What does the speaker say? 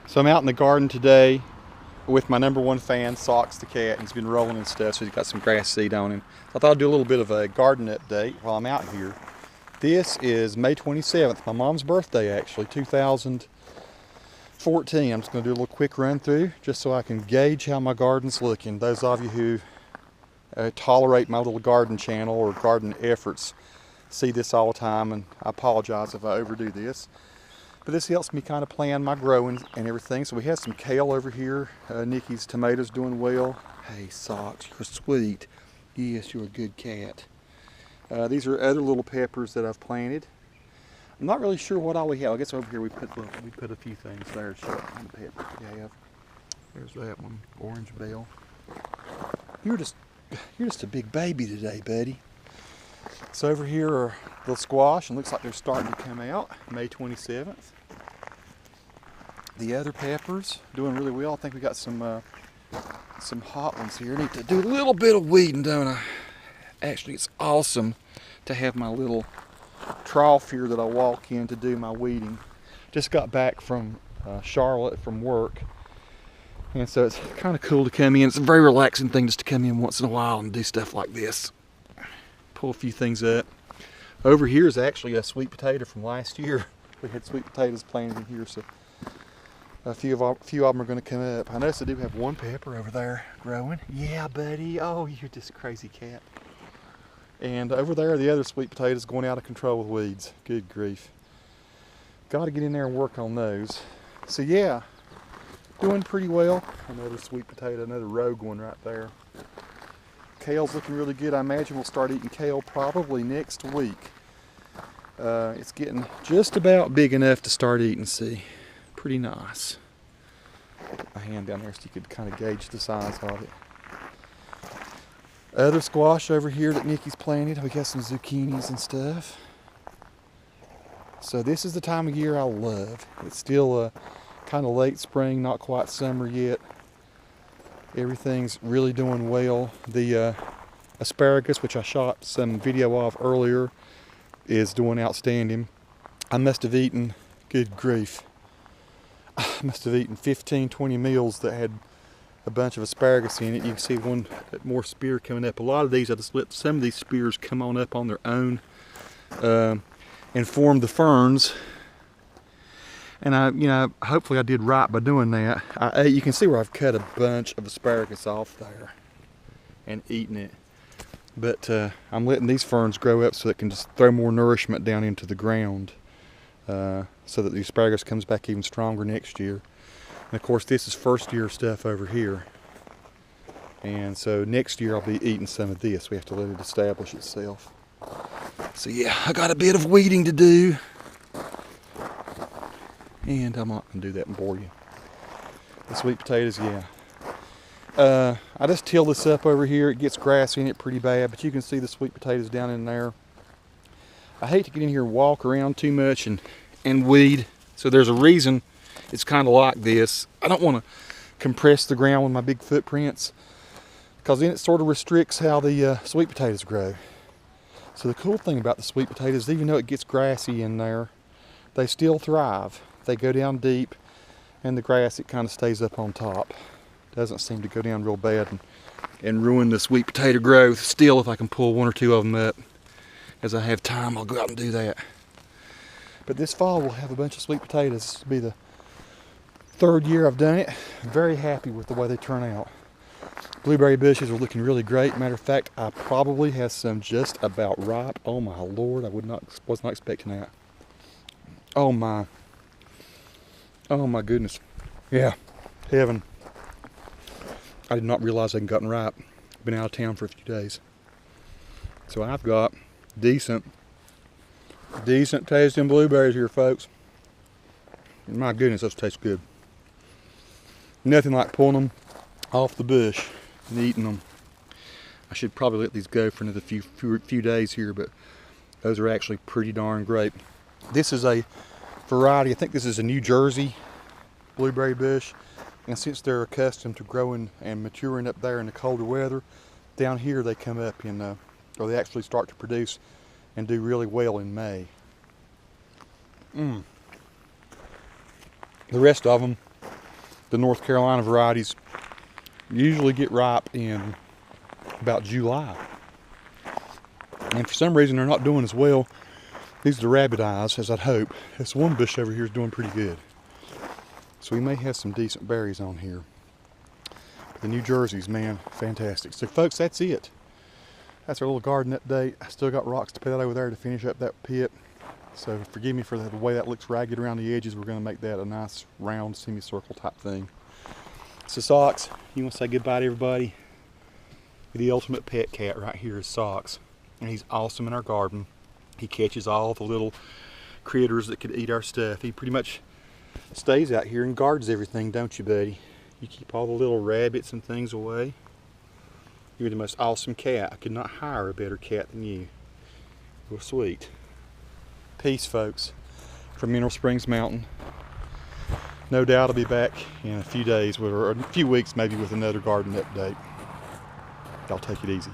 So I'm out in the garden today with my #1 fan, Socks the cat, and he's been rolling and stuff, so he's got some grass seed on him. So I thought I'd do a little bit of a garden update while I'm out here. This is May 27th, my mom's birthday actually, 2014. I'm just going to do a little quick run through just so I can gauge how my garden's looking. Those of you who tolerate my little garden channel or garden efforts see this all the time, and I apologize if I overdo this. But this helps me kind of plan my growing and everything. So we have some kale over here. Nikki's tomatoes doing well. Hey, Socks, you're sweet. Yes, you're a good cat. These are other little peppers that I've planted. I'm not really sure what all we have. I guess over here we put a few things there. Show the peppers we have. There's that one, orange bell. You're just a big baby today, buddy. So over here are the squash, and looks like they're starting to come out. May 27th. The other peppers doing really well. I think we got some hot ones here. I need to do a little bit of weeding, don't I? Actually, it's awesome to have my little trough here that I walk in to do my weeding. Just got back from Charlotte from work, and so it's kind of cool to come in. It's a very relaxing thing just to come in once in a while and do stuff like this. Pull a few things up. Over here is actually a sweet potato from last year. We had sweet potatoes planted in here, so a few of them are going to come up. I notice I do have one pepper over there growing. Yeah, buddy. Oh, you're just a crazy cat. And over there are the other sweet potatoes going out of control with weeds. Good grief. Got to get in there and work on those. So yeah, doing pretty well. Another sweet potato, another rogue one right there. Kale's looking really good. I imagine we'll start eating kale probably next week. It's getting just about big enough to start eating, see. Pretty nice. Put my hand down there so you could kind of gauge the size of it. Other squash over here that Nikki's planted. We got some zucchinis and stuff. So this is the time of year I love. It's still kind of late spring, not quite summer yet. Everything's really doing well. The asparagus, which I shot some video of earlier, is doing outstanding. I must have eaten, good grief, I must have eaten 15-20 meals that had a bunch of asparagus in it. You can see one more spear coming up. A lot of these, I just let some of these spears come on up on their own and form the ferns. And hopefully I did right by doing that. You can see where I've cut a bunch of asparagus off there and eaten it. But I'm letting these ferns grow up so it can just throw more nourishment down into the ground, so that the asparagus comes back even stronger next year. And of course, this is first year stuff over here. And so next year I'll be eating some of this. We have to let it establish itself. So yeah, I got a bit of weeding to do. And I'm not going to do that and bore you. The sweet potatoes, yeah. I just till this up over here. It gets grass in it pretty bad, but you can see the sweet potatoes down in there. I hate to get in here and walk around too much and weed. So there's a reason it's kind of like this. I don't want to compress the ground with my big footprints, because then it sort of restricts how the sweet potatoes grow. So the cool thing about the sweet potatoes, even though it gets grassy in there, they still thrive. They go down deep, and the grass, it kind of stays up on top. Doesn't seem to go down real bad and ruin the sweet potato growth. Still, if I can pull one or two of them up as I have time, I'll go out and do that. But this fall we'll have a bunch of sweet potatoes. This will be the third year I've done it. I'm very happy with the way they turn out. Blueberry bushes are looking really great. Matter of fact, I probably have some just about ripe. Oh my Lord, I was not expecting that. Oh my goodness. Yeah, heaven. I did not realize they'd gotten ripe. Been out of town for a few days. So I've got decent tasting blueberries here, folks. My goodness, those taste good. Nothing like pulling them off the bush and eating them. I should probably let these go for another few days here, but those are actually pretty darn great. This is a variety, I think this is a New Jersey blueberry bush, and since they're accustomed to growing and maturing up there in the colder weather, down here they come up in, or they actually start to produce and do really well in May. The rest of them the North Carolina varieties usually get ripe in about July. And for some reason they're not doing as well. These are the rabbit eyes, as I'd hope. This one bush over here is doing pretty good. So we may have some decent berries on here. But the New Jerseys, man, fantastic. So folks, that's it. That's our little garden update. I still got rocks to put out over there to finish up that pit. So forgive me for the way that looks ragged around the edges. We're gonna make that a nice round semicircle type thing. So Socks, you wanna say goodbye to everybody? The ultimate pet cat right here is Socks. And he's awesome in our garden. He catches all the little critters that could eat our stuff. He pretty much stays out here and guards everything, don't you, buddy? You keep all the little rabbits and things away. You're the most awesome cat. I could not hire a better cat than you. You're sweet. Peace, folks, from Mineral Springs Mountain. No doubt I'll be back in a few days, or a few weeks maybe, with another garden update. Y'all take it easy.